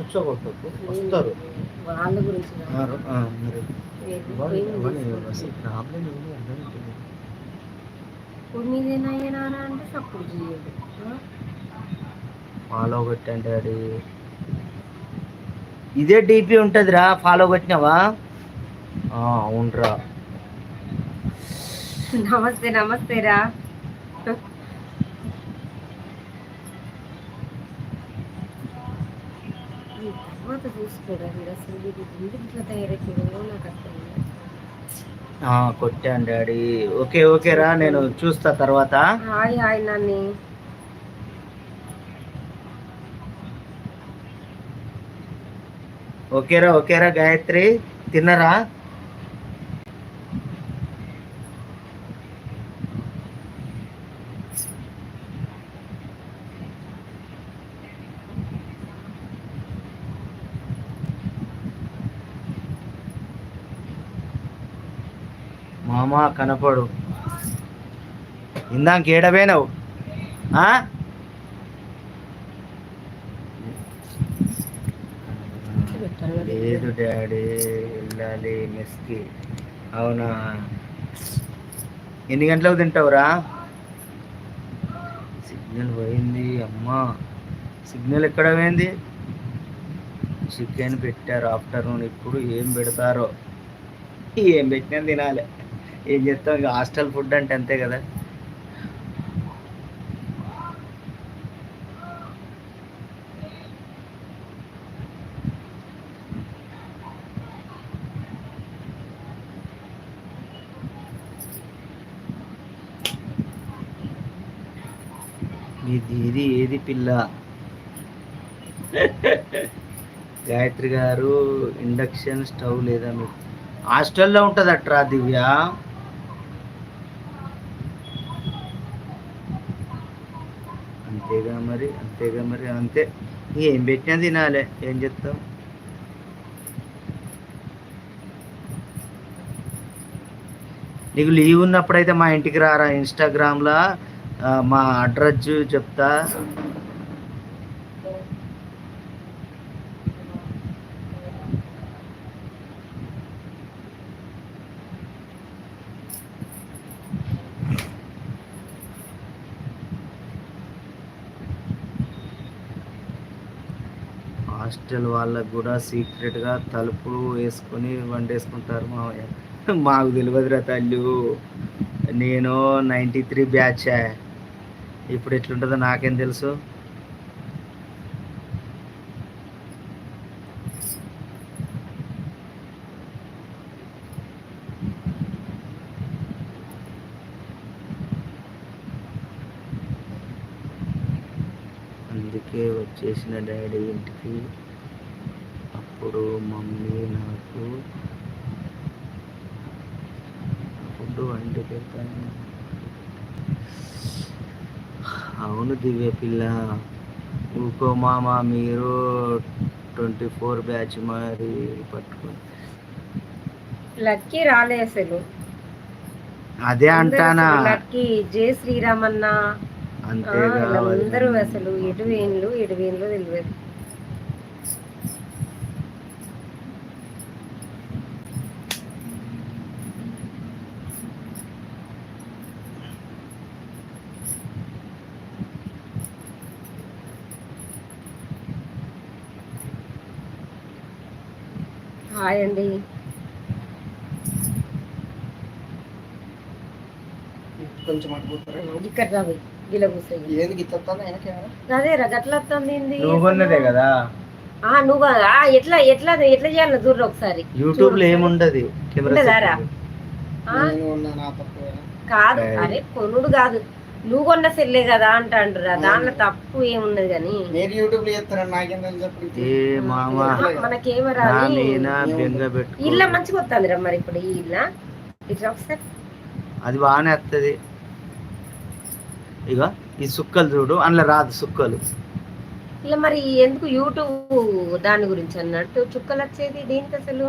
రెచ్చగొట్టకు వస్తారు వాళ్ళ గురించి మరి అసలు ప్రాబ్లం ఏంటి అర్థమవుతుంది. ఇప్పుడు మీదేనాయనారా అంటే సపోర్ట్ చేయదు. ఫాలో కొట్టండి అది ఇదే డీపీ ఉంటుందిరా. ఫాలో కొట్టినావా? అవునరా. నమస్తే నమస్తే రా. తర్వాత చూసుకోరా మీరు అసలు మీరు ఎందుకు ఇట్లా తయారైపోయిందో నాకు అర్థం. కొట్టాను డాడీ. ఓకేరా నేను చూస్తా తర్వాత. హాయ్ హాయ్ నాన్ని. ఓకేరా గాయత్రి తిన్నరా? మామా కనపడు. ఇందాక ఏడవేనవు? లేదు డాడీ వెళ్ళాలి మెస్కి. అవునా? ఎన్ని గంటలకు తింటావురా? సిగ్నల్ పోయింది అమ్మా. సిగ్నల్ ఎక్కడ పోయింది? చికెన్ పెట్టారు ఆఫ్టర్నూన్. ఇప్పుడు ఏం పెడతారో. ఏం పెట్టినా తినాలి. ఏం చేస్తాం ఇక హాస్టల్ ఫుడ్ అంటే అంతే కదా. ఏది పిల్ల? గాయత్రి గారు ఇండక్షన్ స్టవ్ లేదా మీకు హాస్టల్లో ఉంటుంది అట్రా దివ్య. అంతేగా మరి అంతే. ఏం పెట్టినా తినాలి. ఏం చెప్తాం. నీకు లీవ్ ఉన్నప్పుడైతే మా ఇంటికి రారా. ఇన్స్టాగ్రామ్లో మా అడ్రస్ చెప్తా. హాస్టల్ వాళ్ళకు కూడా సీక్రెట్గా తలుపులు వేసుకొని వండేసుకుంటారు మావయ్య. మాకు తెలియదురా తల్లు. నేను 93 బ్యాచ్. ఇప్పుడు ఎట్లుంటుందో నాకేం తెలుసు. అందుకే వచ్చేసిన డాడీ ఇంటికి. అప్పుడు మమ్మీ నాకు ఫుడ్ వండి పెడతాను. అవును దివ్య పిల్ల. ఊకో మామ. మీరు 24 బ్యాచ్ మరి పట్టుకోండి. లక్కీ రాలే అసలు. అదే అంటానా. లక్కీ జై శ్రీరామన్న అందరూ అసలు ఎటువేన్లు తెలియదు. హాయ్ అండి. కొంచెం ఇక్కడ రాదు గిల కూర్చొని. అదే గట్ల వస్తుంది కదా. నువ్వు ఎట్లా ఎట్లా ఎట్లా చేయాలి చూడరు ఒకసారి. యూట్యూబ్ లో ఏముండదు కాదు. అరే కొనుడు కాదు, నువ్వు కొన్న సెల్లే కదా అంటాండ్రా. దాంట్లో తప్పు ఏమున్నది కానీ మన కెమెరా ఇల్లా మంచిగా వస్తుంది రా. మరి ఇప్పుడు ఈ ఇల్లా ఇట్లా ఒకసారి అది బాగానే వస్తుంది. ఇక ఈ సుక్కలు చూడు, అందులో రాదు సుక్కలు. ఇలా మరి ఎందుకు యూట్యూబ్ దాని గురించి అన్నట్టు చుక్కలు వచ్చేది దేనికి అసలు?